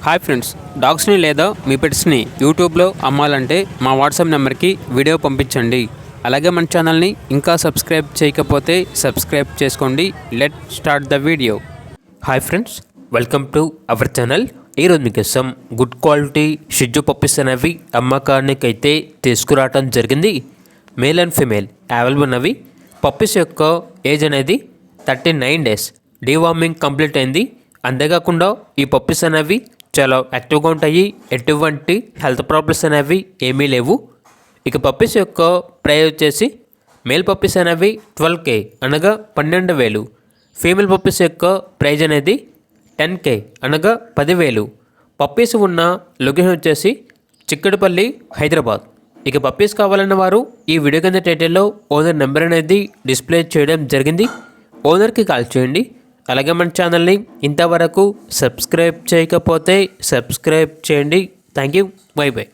Hi friends, డాగ్స్ని లేదా మీ పెట్స్ని యూట్యూబ్లో అమ్మాలంటే మా వాట్సాప్ నెంబర్కి వీడియో పంపించండి. అలాగే మన ఛానల్ని ఇంకా సబ్స్క్రైబ్ చేయకపోతే సబ్స్క్రైబ్ చేసుకోండి. Let start the video. Hi friends, welcome to our channel. ఈరోజు మీకోసం గుడ్ క్వాలిటీ షిజ్జు పప్పీస్ అనేవి అమ్మకానికి అయితే తీసుకురావడం జరిగింది. మేల్ అండ్ ఫీమేల్ అవైలబుల్ ఉన్నవి. పప్పీస్ యొక్క ఏజ్ అనేది 39 days. డీవార్మింగ్ కంప్లీట్ అయింది. అంతేకాకుండా ఈ పప్పీస్ అనేవి చాలా యాక్టివ్గా ఉంటాయి. ఎటువంటి హెల్త్ ప్రాబ్లమ్స్ అనేవి ఏమీ లేవు. ఇక పప్పీస్ యొక్క ప్రైస్ వచ్చేసి మేల్ పప్పీస్ అనేవి 12K అనగా 12,000. ఫీమేల్ పప్పీస్ యొక్క ప్రైజ్ అనేది 10K అనగా 10,000. పప్పీస్ ఉన్న లొకేషన్ వచ్చేసి చిక్కడపల్లి, హైదరాబాద్. ఇక పప్పీస్ కావాలన్న వారు ఈ వీడియో కింద టైటిల్లో ఓనర్ నెంబర్ అనేది డిస్ప్లే చేయడం జరిగింది. ఓనర్కి కాల్ చేయండి. అలాగే మన ఛానల్ని ఇంతవరకు సబ్స్క్రైబ్ చేయకపోతే సబ్స్క్రైబ్ చేయండి. Thank you. By by.